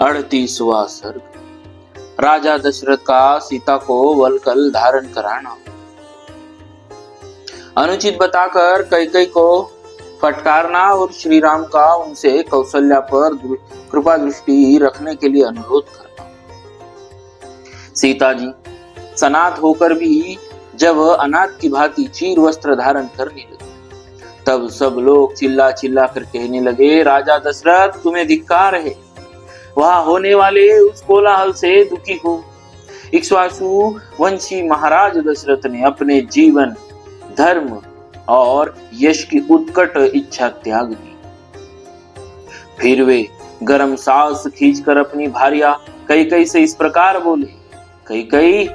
38वां सर्ग। राजा दशरथ का सीता को वल्कल धारण कराना। अनुचित बताकर कैकेयी को फटकारना और श्री राम का उनसे कौशल्या पर कृपा दृष्टि रखने के लिए अनुरोध करना। सीता जी सनाथ होकर भी जब अनाथ की भांति चीर वस्त्र धारण करने लगे, तब सब लोग चिल्ला चिल्ला कर कहने लगे, राजा दशरथ तुम्हें धिक्कार है। वहां होने वाले उस कोलाहल से दुखी हो। इक्ष्वाकु वंशी महाराज दशरथ ने अपने जीवन, धर्म और यश की उत्कट इच्छा त्याग दी। फिर वे गरम सांस खींचकर अपनी भार्या कैकेयी से इस प्रकार बोले, कैकेयी,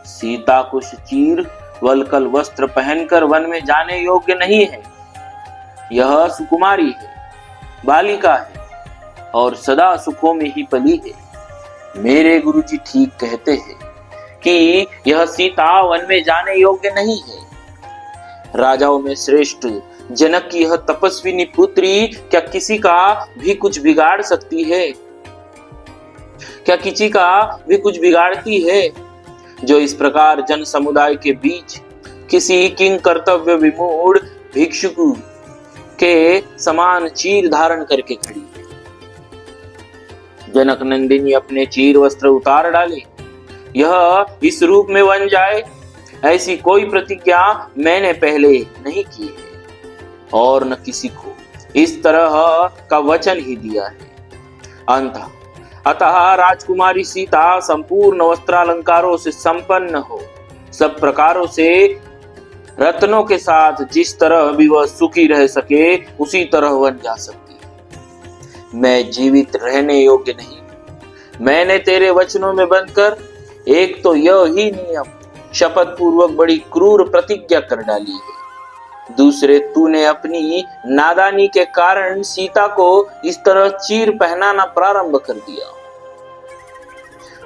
सीता को चीर वल्कल वस्त्र पहनकर वन में जाने योग्य नहीं है। यह सुकुमारी है, बालिका है और सदा सुखों में ही पली है। मेरे गुरुजी ठीक कहते हैं कि यह सीता वन में जाने योग्य नहीं है। राजाओं में श्रेष्ठ जनक की यह तपस्विनी पुत्री क्या किसी का भी कुछ बिगाड़ सकती है? क्या किसी का भी कुछ बिगाड़ती है? जो इस प्रकार जन समुदाय के बीच किसी किंग कर्तव्य विमूढ़ भिक्षुक के समान चीर धारण करके खड़ी है। जनक नंदिनी अपने चीर वस्त्र उतार डाले, यह इस रूप में बन जाए, ऐसी कोई प्रतिज्ञा मैंने पहले नहीं की है और न किसी को इस तरह का वचन ही दिया है। अतः राजकुमारी सीता संपूर्ण वस्त्रालंकारों से संपन्न हो, सब प्रकारों से रत्नों के साथ जिस तरह भी वह सुखी रह सके उसी तरह बन जा सकती है। मैं जीवित रहने योग्य नहीं। मैंने तेरे वचनों में बंधकर एक तो यह ही नियम शपथ पूर्वक बड़ी क्रूर प्रतिज्ञा कर डाली है। दूसरे, तूने अपनी नादानी के कारण सीता को इस तरह चीर पहनाना प्रारंभ कर दिया।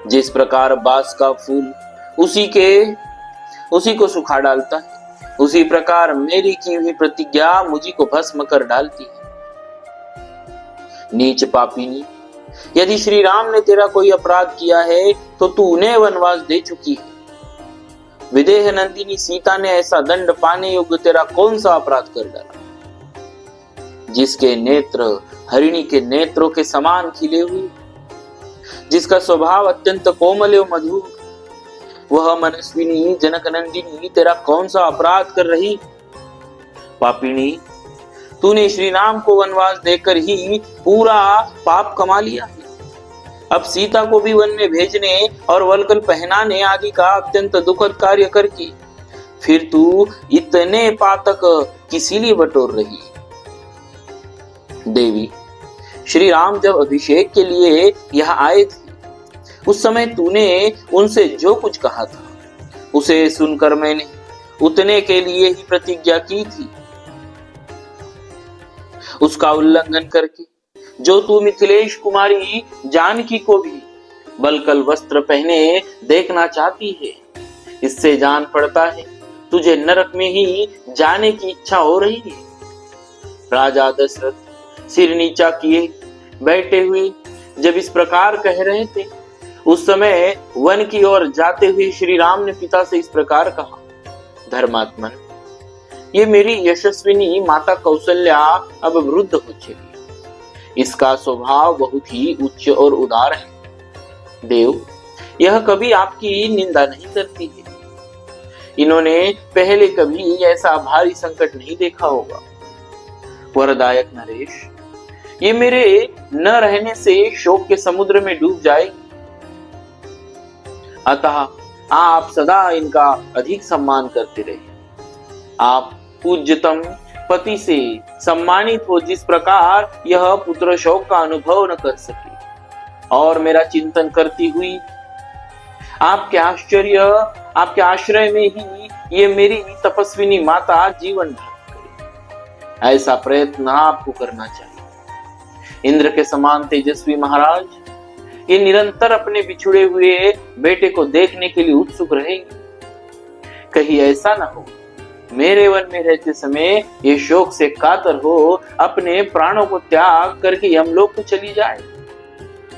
जिस प्रकार बांस का फूल उसी को सुखा डालता है, उसी प्रकार मेरी की हुई प्रतिज्ञा मुझी को भस्म कर डालती है। नीच पापिनी, यदि श्री राम ने तेरा कोई अपराध किया है तो तू उन्हें वनवास दे चुकी है। विदेह नंदिनी सीता ने ऐसा दंड पाने योग्य तेरा कौन सा अपराध कर डाला? जिसके नेत्र हरिणी के नेत्रों के समान खिले हुए, जिसका स्वभाव अत्यंत कोमल एवं मधुर, वह मनस्विनी जनक नंदिनी तेरा कौन सा अपराध कर रही? पापिणी, तूने श्री राम को वनवास देकर ही पूरा पाप कमा लिया है। अब सीता को भी वन में भेजने और वल्कल पहनाने आदि का अत्यंत दुखद कार्य करके फिर तू इतने पातक किसी लिए बटोर रही? देवी, श्री राम जब अभिषेक के लिए यहाँ आए थे, उस समय तूने उनसे जो कुछ कहा था उसे सुनकर मैंने उतने के लिए ही प्रतिज्ञा की थी। उसका उल्लंघन करके जो तू मिथिलेश कुमारी जानकी को भी वल्कल वस्त्र पहने देखना चाहती है, इससे जान पड़ता है तुझे नरक में ही जाने की इच्छा हो रही है। राजा दशरथ सिर नीचा किए बैठे हुए जब इस प्रकार कह रहे थे, उस समय वन की ओर जाते हुए श्री राम ने पिता से इस प्रकार कहा, धर्मात्मन, ये मेरी यशस्विनी माता कौशल्या अब वृद्ध हो चली। इसका स्वभाव बहुत ही उच्च और उदार है। देव, यह कभी आपकी निंदा नहीं करती है। इन्होंने पहले कभी ऐसा भारी संकट नहीं देखा होगा। वरदायक नरेश, ये मेरे न रहने से शोक के समुद्र में डूब जाएगी। अतः आप सदा इनका अधिक सम्मान करते रहे। आप पूज्यतम पति से सम्मानित हो, जिस प्रकार यह पुत्र शोक का अनुभव न कर सके, और मेरा चिंतन करती हुई आपके आश्रय में ही ये मेरी तपस्विनी माता जीवन भर करे, ऐसा प्रयत्न आपको करना चाहिए। इंद्र के समान तेजस्वी महाराज ये निरंतर अपने बिछुड़े हुए बेटे को देखने के लिए उत्सुक रहेंगे। कहीं ऐसा न हो मेरे वन में रहते समय ये शोक से कातर हो अपने प्राणों को त्याग करके यमलोक को चली जाए।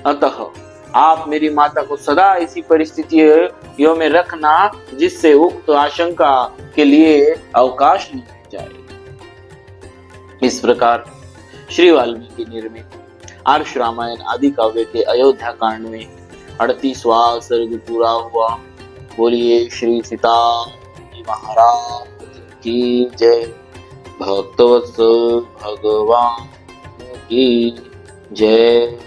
अतः आप मेरी माता को सदा ऐसी परिस्थितियों में रखना जिससे उक्त आशंका के लिए अवकाश नहीं जाए। इस प्रकार श्री वाल्मीकि निर्मित आर्ष रामायण आदि काव्य के अयोध्या कांड में 38वां सर्ग पूरा हुआ। बोलिए श्री सीता महाराज की जय। भक्तवत्सल भगवान की जय।